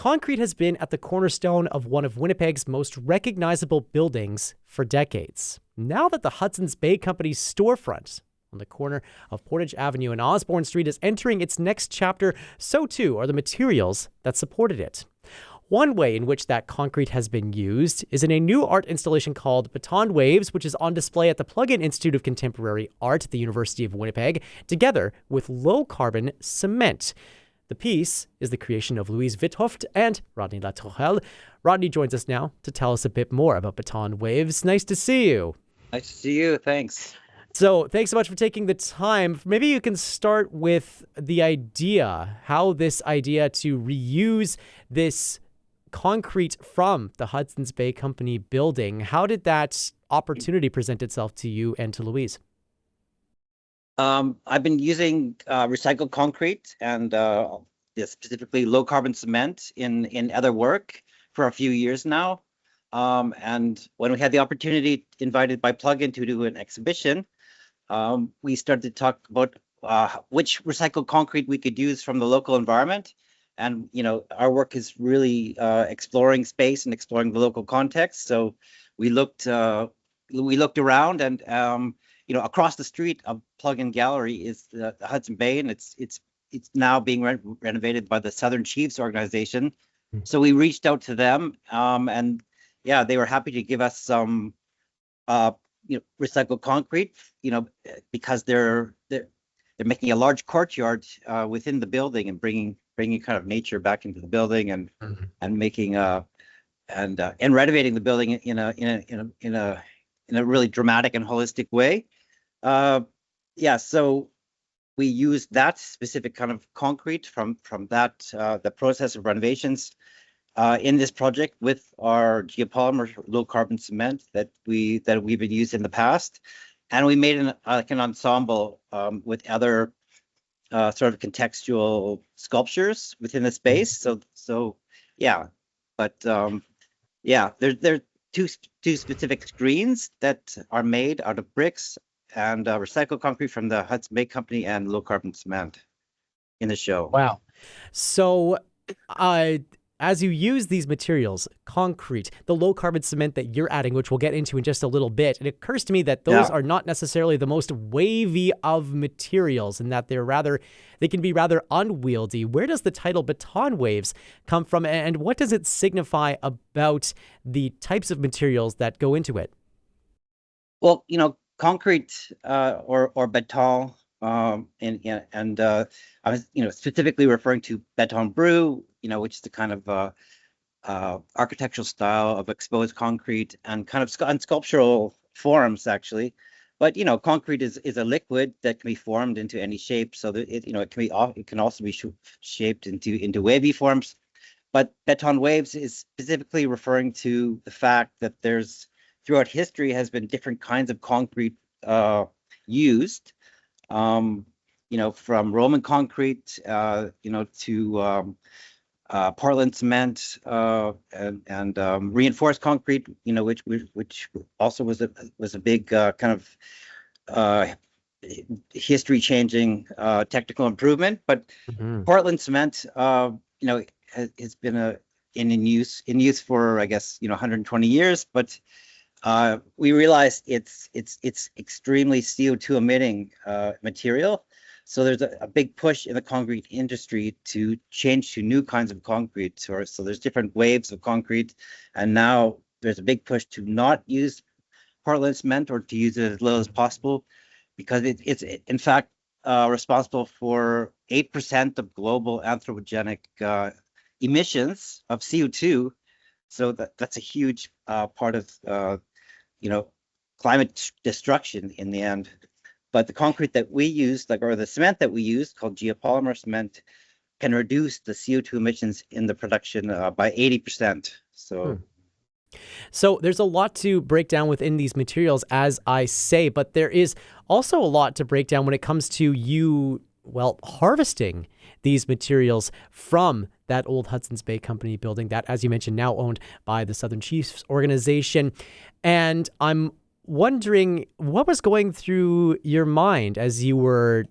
concrete has been at the cornerstone of one of Winnipeg's most recognizable buildings for decades. Now that the Hudson's Bay Company's storefront on the corner of Portage Avenue and Osborne Street is entering its next chapter, so too are the materials that supported it. One way in which that concrete has been used is in a new art installation called Betonwaves, which is on display at the Plug-in Institute of Contemporary Art at the University of Winnipeg, together with low-carbon cement. The piece is the creation of Louise Withoft and Rodney LaTourelle. Rodney joins us now to tell us a bit more about Betonwaves. Nice to see you. Nice to see you. Thanks. So thanks so much for taking the time. Maybe you can start with the idea, how this idea to reuse this concrete from the Hudson's Bay Company building. How did that opportunity present itself to you and to Louise? I've been using recycled concrete and specifically low carbon cement in other work for a few years now. And when we had the opportunity invited by Plug-in to do an exhibition, we started to talk about which recycled concrete we could use from the local environment. And, our work is really exploring space and exploring the local context. So we looked around and, across the street of Plug-in Gallery is the Hudson Bay, and it's now being renovated by the Southern Chiefs organization. So we reached out to them, and they were happy to give us some, recycled concrete, because they're making a large courtyard within the building and bringing kind of nature back into the building and making and renovating the building in a really dramatic and holistic way. So we used that specific kind of concrete from that the process of renovations in this project with our geopolymer low carbon cement that we've been used in the past, and we made an ensemble with other sort of contextual sculptures within the space. There are two specific screens that are made out of bricks and recycled concrete from the Hudson Bay Company and low carbon cement in the show. Wow. So as you use these materials, concrete, the low carbon cement that you're adding, which we'll get into in just a little bit, it occurs to me that those are not necessarily the most wavy of materials, and that they can be rather unwieldy. Where does the title Betonwaves come from, and what does it signify about the types of materials that go into it? Well, concrete or beton, and I was specifically referring to beton brut, which is the kind of architectural style of exposed concrete and kind of on sculptural forms actually. But concrete is a liquid that can be formed into any shape, so that it can also be shaped into wavy forms. But Betonwaves is specifically referring to the fact that there's throughout history has been different kinds of concrete used, from Roman concrete, to Portland cement and reinforced concrete, which also was a big kind of history changing technical improvement. But Portland cement, has been in use for, I guess, 120 years, but we realized it's extremely CO2 emitting material. So there's a big push in the concrete industry to change to new kinds of concrete. So there's different waves of concrete, and now there's a big push to not use Portland cement or to use it as little as possible, because it's in fact responsible for 8% of global anthropogenic emissions of CO2. So that's a huge part of climate destruction in the end. But the concrete that we use, or the cement that we use, called geopolymer cement, can reduce the CO2 emissions in the production by 80%. So there's a lot to break down within these materials, as I say, but there is also a lot to break down when it comes to you, harvesting these materials from that old Hudson's Bay Company building that, as you mentioned, now owned by the Southern Chiefs organization. And I'm wondering what was going through your mind as you were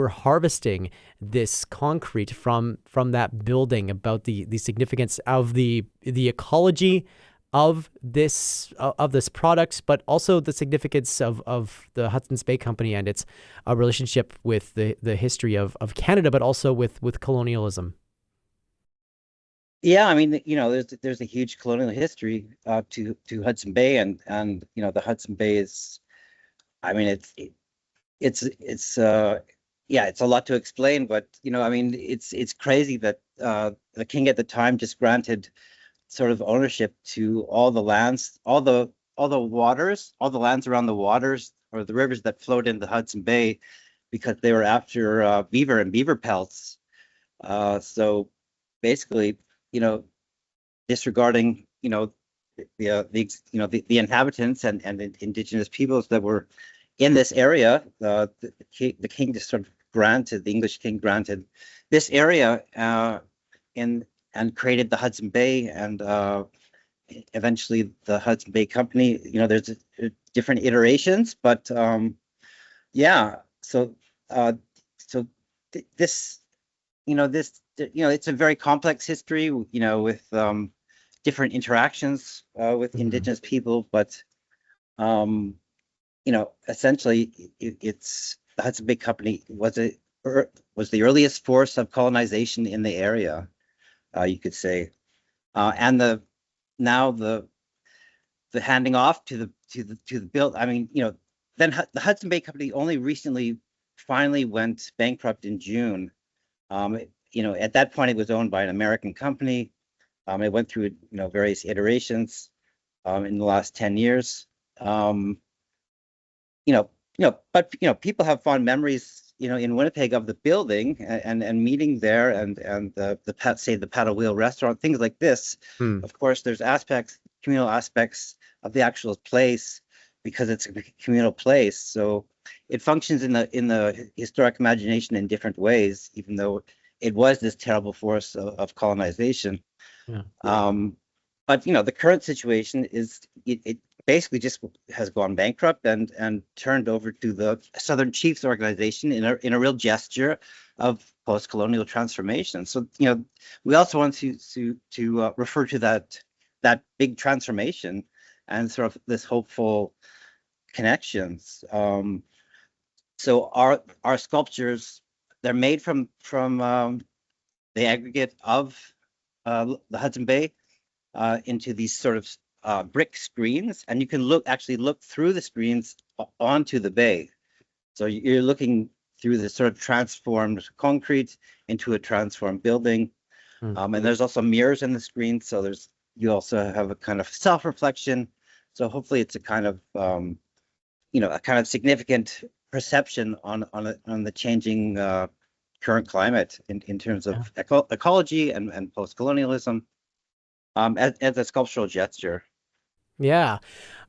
harvesting this concrete from that building, about the significance of the ecology of this product, but also the significance of the Hudson's Bay Company and its relationship with the history of Canada, but also with colonialism. Yeah, I mean, there's a huge colonial history to Hudson Bay, and the Hudson Bay is, I mean, it's yeah, it's a lot to explain, but I mean, it's crazy that the king at the time just granted sort of ownership to all the lands, all the waters, all the lands around the waters or the rivers that flowed into Hudson Bay, because they were after beaver and beaver pelts. So basically, you know, disregarding, the inhabitants and the indigenous peoples that were in this area, the king just sort of granted, the English king granted this area, in and created the Hudson Bay, and eventually the Hudson Bay Company. There's different iterations, but yeah. So this, it's a very complex history, with different interactions with Mhm. indigenous people, but essentially it's the Hudson Bay Company was the earliest force of colonization in the area, you could say, and now the handing off to the build. I mean, then the Hudson Bay Company only recently finally went bankrupt in June. At that point, it was owned by an American company. It went through, various iterations in the last 10 years. Um, but people have fond memories, in Winnipeg, of the building and meeting there, and the paddle wheel restaurant, things like this. Hmm. Of course, there's communal aspects of the actual place, because it's a communal place. So it functions in the historic imagination in different ways, even though it was this terrible force of colonization. Yeah. Um, but the current situation is, it basically just has gone bankrupt and turned over to the Southern Chiefs organization in a real gesture of post-colonial transformation. So we also want to refer to that big transformation and sort of this hopeful connections. So our sculptures, they're made from the aggregate of the Hudson Bay, into these sort of brick screens, and you can actually look through the screens onto the bay. So you're looking through the sort of transformed concrete into a transformed building. Hmm. And there's also mirrors in the screen, so you also have a kind of self-reflection. So hopefully it's a kind of significant perception on the changing current climate in terms Yeah. of ecology and post-colonialism, as a sculptural gesture. Yeah.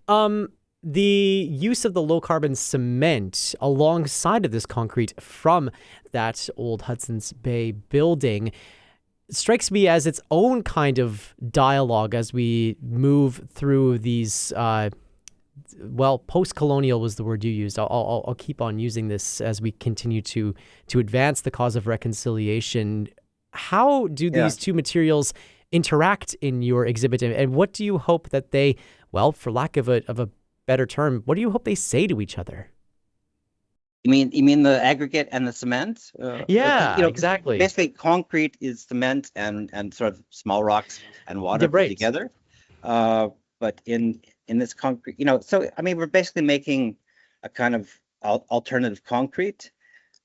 Um, the use of the low carbon cement alongside of this concrete from that old Hudson's Bay building strikes me as its own kind of dialogue as we move through these. Well, post-colonial was the word you used. I'll keep on using this as we continue to advance the cause of reconciliation. How do Yeah. these two materials interact in your exhibit, and what do you hope that they, well, for lack of a better term, what do you hope they say to each other? You mean the aggregate and the cement? Because Yeah, exactly. basically concrete is cement and sort of small rocks and Yeah, water put right. together. But in this concrete, so I mean, we're basically making a kind of alternative concrete.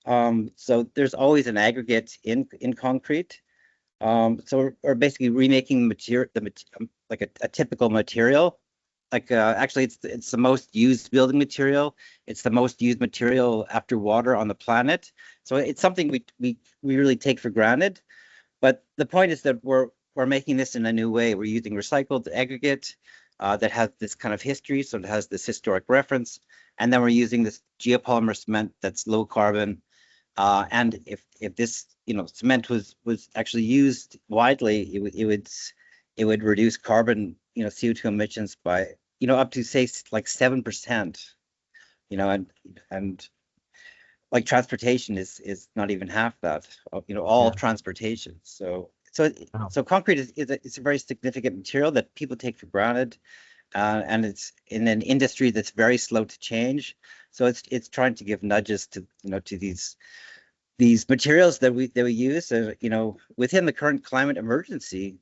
So there's always an aggregate in concrete. So we're basically remaking like a typical material. Like, actually, it's the most used building material. It's the most used material after water on the planet. So it's something we really take for granted. But the point is that we're making this in a new way. We're using recycled aggregate that has this kind of history, so it has this historic reference, and then we're using this geopolymer cement that's low carbon. And if this cement was actually used widely, it would reduce carbon CO2 emissions by up to say like 7%, and like transportation is not even half that, all Yeah. transportation. So Wow. so concrete it's a very significant material that people take for granted, and it's in an industry that's very slow to change. So it's trying to give nudges to these materials that we use, within the current climate emergency.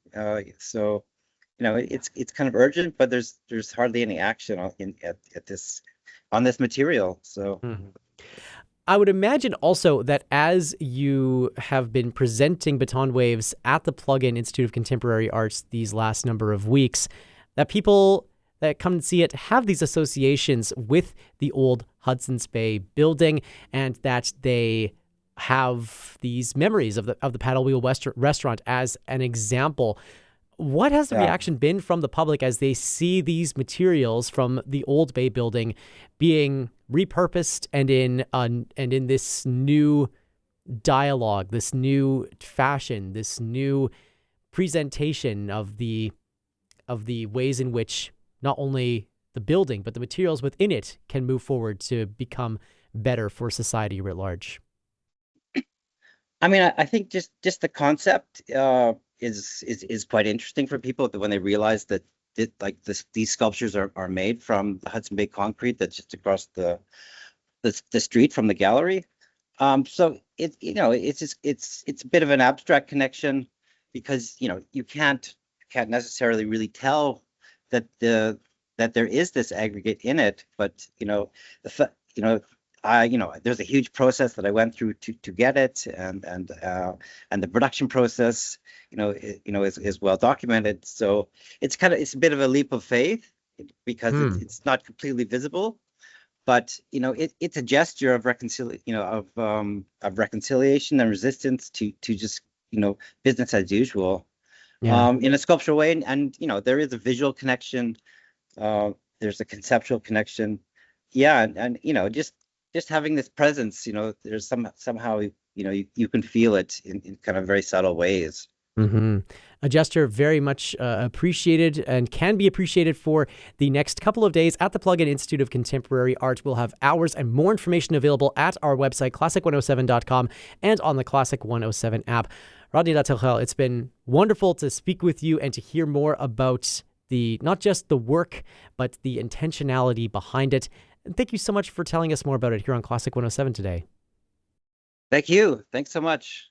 So it's kind of urgent, but there's hardly any action at this on this material. So Mhm. I would imagine also that as you have been presenting Betonwaves at the Plug-in Institute of Contemporary Arts these last number of weeks, that people that come and see it have these associations with the old Hudson's Bay building, and that they have these memories of the Paddle Wheel restaurant as an example. What has the yeah. reaction been from the public as they see these materials from the old Bay building being repurposed and in this new dialogue, this new fashion, this new presentation of the ways in which not only the building but the materials within it can move forward to become better for society writ large? I mean, I think just the concept is quite interesting for people when they realize that these sculptures are made from the Hudson Bay concrete that's just across the street from the gallery. So it's a bit of an abstract connection, because you can't necessarily really tell that there is this aggregate in it, but the fa- you know there's a huge process that I went through to get it, and the production process is well documented. So it's a bit of a leap of faith, because it's Hmm. it's not completely visible, but it's a gesture of reconciliation and resistance to just business as usual, Yeah. in a sculptural way. And there is a visual connection, there's a conceptual connection. Yeah, and just having this presence, there's somehow you can feel it in kind of very subtle ways. Mm-hmm. A gesture very much appreciated and can be appreciated for the next couple of days at the Plug-in Institute of Contemporary Art. We'll have hours and more information available at our website, classic107.com, and on the Classic 107 app. Rodney LaTourelle, it's been wonderful to speak with you and to hear more about not just the work, but the intentionality behind it. And thank you so much for telling us more about it here on Classic 107 today. Thank you. Thanks so much.